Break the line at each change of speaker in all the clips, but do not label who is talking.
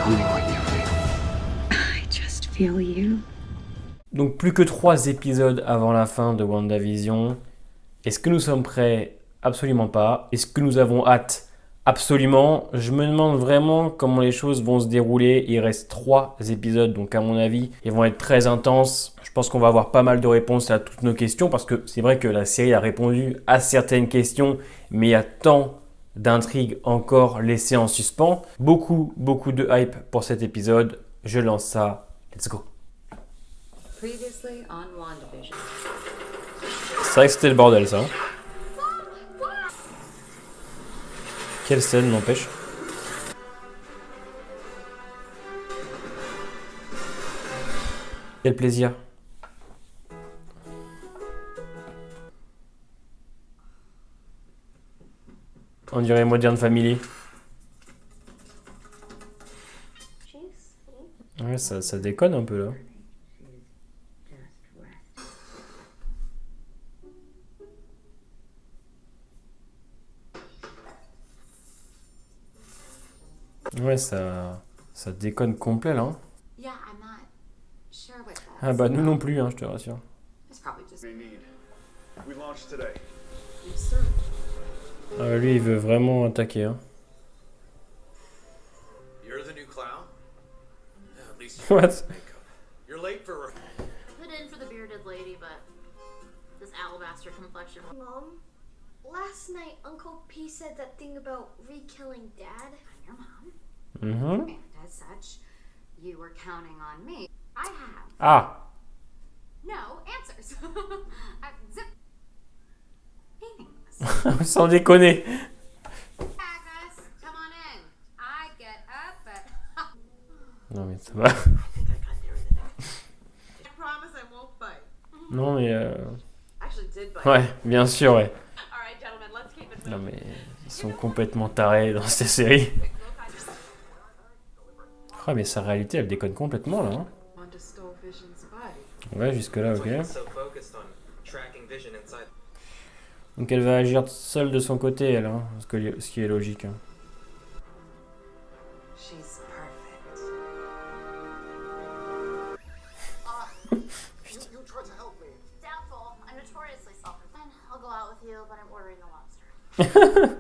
Tell me what you feel.
I just feel you.
Donc plus que 3 épisodes avant la fin de WandaVision. Est-ce que nous sommes prêts? Absolument pas. Est-ce que nous avons hâte? Absolument. Je me demande vraiment comment les choses vont se dérouler. Il reste 3 épisodes, donc à mon avis, ils vont être très intenses. Je pense qu'on va avoir pas mal de réponses à toutes nos questions parce que c'est vrai que la série a répondu à certaines questions, mais il y a tant d'intrigues encore laissées en suspens. Beaucoup de hype pour cet épisode. Je lance ça. Let's go.
Previously on WandaVision.
C'est vrai que c'était le bordel ça. Quelle scène n'empêche. Quel plaisir. On dirait Modern Family. Ouais, ça déconne un peu là. Ouais, ça déconne complet là. Hein.
Yeah, I'm not sure what that's
Ah bah nous non plus, hein, je te rassure.
It's probably just
We need. We launched today.
yes, sir.
Ah, lui il veut vraiment attaquer. Hein.
You're the new clown? Yeah, at least
What?
makeup. You're late for.
Put in for the bearded lady, but this alabaster complexion.
Mom, last night Uncle P said that thing about re-killing Dad.
I'm your mom,
Mhm.
and as such, you were counting on me. I have
Ah.
no answers. Zip. Meaningless.
Sans déconner.
Agnes, come on in. I get up, but
Non mais ça va.
I think I got there in the next.
I promise I won't bite.
Non mais
Actually did bite.
ouais, bien sûr ouais.
All right, gentlemen, let's keep it
Non
moving.
mais ils sont complètement tarés dans cette série. Ah mais sa réalité elle déconne complètement là. Hein.
Wanda stole Vision's body.
Ouais jusque là ok.
So focused on tracking Vision inside.
Donc elle va agir seule de son côté elle, hein, ce qui est logique. Hein.
She's perfect.
You tried to help me.
Doubtful. I'm notoriously selfish. Fine, I'll go out with you, but I'm ordering the lobster.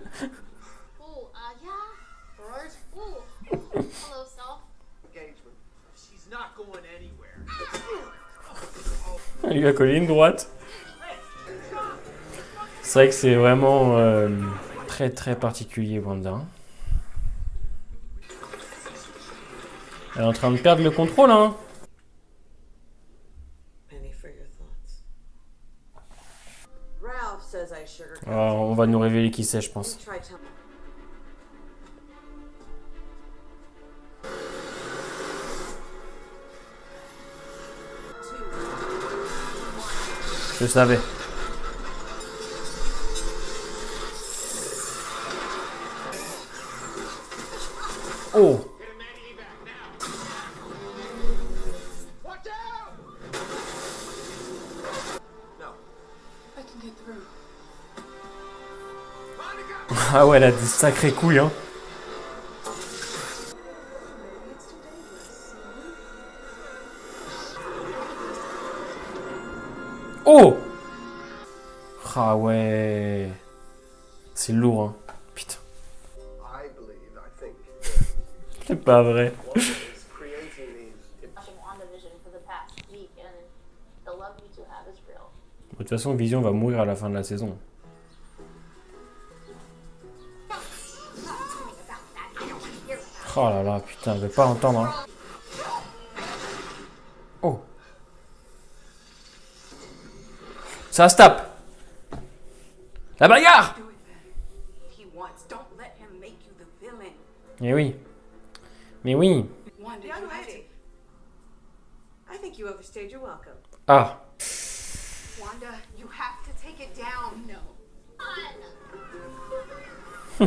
Ooh, yeah.
Alright?
Ooh. Hello, self.
Engagement. She's not going anywhere.
Elle lui a collé une droite. C'est vrai que c'est vraiment très particulier Wanda. Hein. Elle est en train de perdre le contrôle hein.
Penny for your thoughts. Ralph says I sugarcoat.
Alors, on va nous révéler qui c'est je pense.
Try telling.
Je savais. Oh.
Watch out! No.
I can get through.
Monica!
Ah ouais elle a des sacrées couilles hein.
It's too dangerous.
Oh. Ah ouais. C'est lourd hein. Putain.
I believe, I think.
C'est pas vrai.
Wanda is creating these.
Watching WandaVision for the past week, and the love you two have is real.
De toute façon Vision va mourir à la fin de la saison. Oh là là putain elle veut pas l'entendre hein. Oh. Ça se tape. La bagarre.
Do it then. He wants. Don't let him make you the villain.
Mais oui. Mais oui.
Wanda,
Young
you have
lady.
to.
I think you overstayed your welcome.
Ah.
Wanda, you have to take it down. No.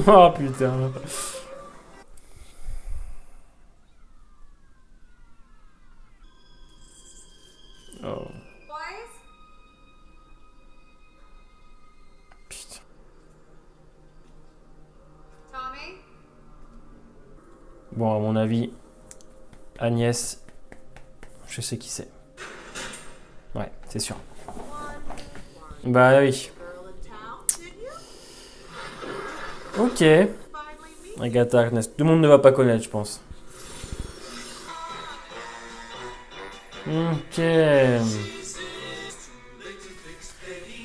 Oh putain. Oh.
Boys,
Putain.
Tommy.
Bon, à mon avis, Agnès, je sais qui c'est. Ouais, c'est sûr. Bah oui. Ok. Agatha Harkness. Tout le monde ne va pas connaître, je pense. Ok.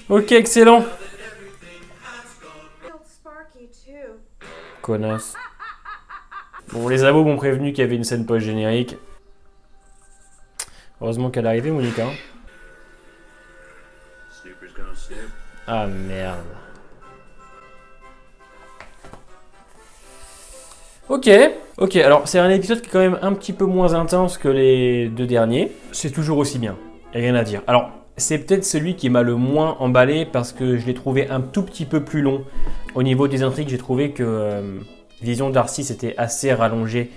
Ok, excellent.
Sparky too.
Connasse. Bon, les abos m'ont prévenu qu'il y avait une scène post-générique. Heureusement qu'elle est arrivée, Monica. Ah merde. Ok, alors c'est un épisode qui est quand même un petit peu moins intense que les deux derniers. C'est toujours aussi bien, y a rien à dire. Alors, c'est peut-être celui qui m'a le moins emballé parce que je l'ai trouvé un tout petit peu plus long. Au niveau des intrigues, j'ai trouvé que Vision Darcy c'était assez rallongé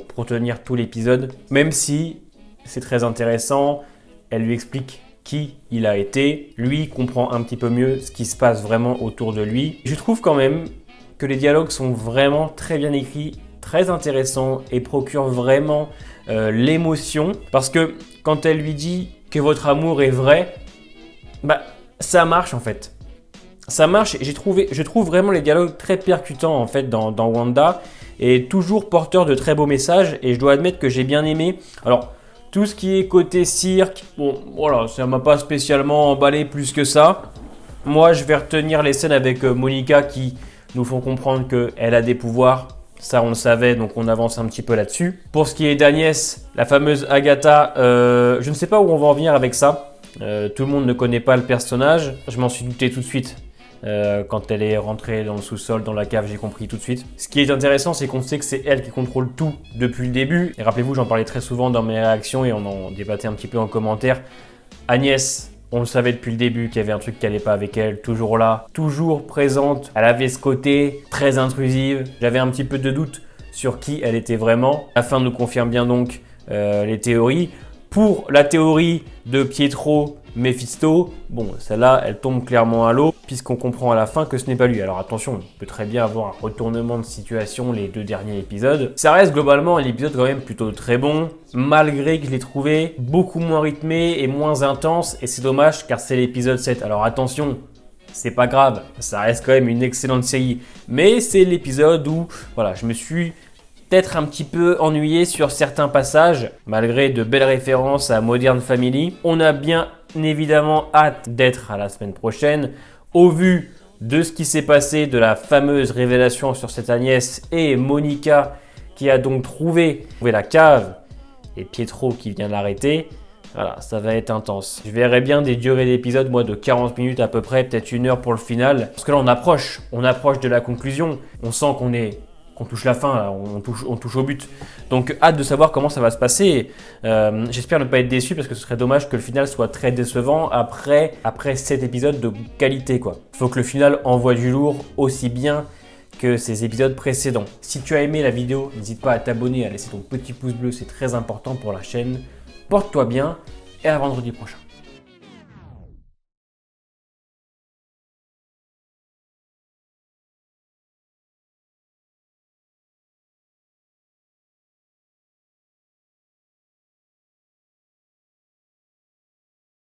pour tenir tout l'épisode. Même si c'est très intéressant, elle lui explique qui il a été. Lui comprend un petit peu mieux ce qui se passe vraiment autour de lui. Je trouve quand même que les dialogues sont vraiment très bien écrits, très intéressants et procurent vraiment l'émotion. Parce que quand elle lui dit que votre amour est vrai, bah ça marche en fait. Ça marche et je trouve vraiment les dialogues très percutants en fait dans Wanda et toujours porteurs de très beaux messages et je dois admettre que j'ai bien aimé. Alors tout ce qui est côté cirque, bon voilà, ça m'a pas spécialement emballé plus que ça. Moi je vais retenir les scènes avec Monica qui nous font comprendre qu'elle a des pouvoirs. Ça, on le savait, donc on avance un petit peu là-dessus. Pour ce qui est d'Agnès, la fameuse Agatha, je ne sais pas où on va en venir avec ça. Tout le monde ne connaît pas le personnage. Je m'en suis douté tout de suite. Quand elle est rentrée dans le sous-sol, dans la cave, j'ai compris tout de suite. Ce qui est intéressant, c'est qu'on sait que c'est elle qui contrôle tout depuis le début. Et rappelez-vous, j'en parlais très souvent dans mes réactions et on en débattait un petit peu en commentaire. Agnès, on le savait depuis le début qu'il y avait un truc qui n'allait pas avec elle, toujours là, toujours présente. Elle avait ce côté très intrusive. J'avais un petit peu de doute sur qui elle était vraiment. La fin nous confirme bien donc les théories. Pour la théorie de Pietro Mephisto, bon, celle-là, elle tombe clairement à l'eau, puisqu'on comprend à la fin que ce n'est pas lui. Alors attention, on peut très bien avoir un retournement de situation les deux derniers épisodes. Ça reste globalement un épisode quand même plutôt très bon, malgré que je l'ai trouvé beaucoup moins rythmé et moins intense, et c'est dommage car c'est l'épisode 7. Alors attention, c'est pas grave, ça reste quand même une excellente série, mais c'est l'épisode où, voilà, je me suis peut-être un petit peu ennuyé sur certains passages, malgré de belles références à Modern Family. On a bien évidemment hâte d'être à la semaine prochaine. Au vu de ce qui s'est passé, de la fameuse révélation sur cette Agnès et Monica qui a donc trouvé la cave et Pietro qui vient l'arrêter. Voilà, ça va être intense. Je verrai bien des durées d'épisode, moi, de 40 minutes à peu près, peut-être 1 heure pour le final. Parce que là, on approche de la conclusion. On sent qu'on touche la fin, là, on touche au but. Donc hâte de savoir comment ça va se passer. J'espère ne pas être déçu parce que ce serait dommage que le final soit très décevant après cet épisode de qualité, quoi. Il faut que le final envoie du lourd aussi bien que ces épisodes précédents. Si tu as aimé la vidéo, n'hésite pas à t'abonner, à laisser ton petit pouce bleu, c'est très important pour la chaîne. Porte-toi bien et à vendredi prochain.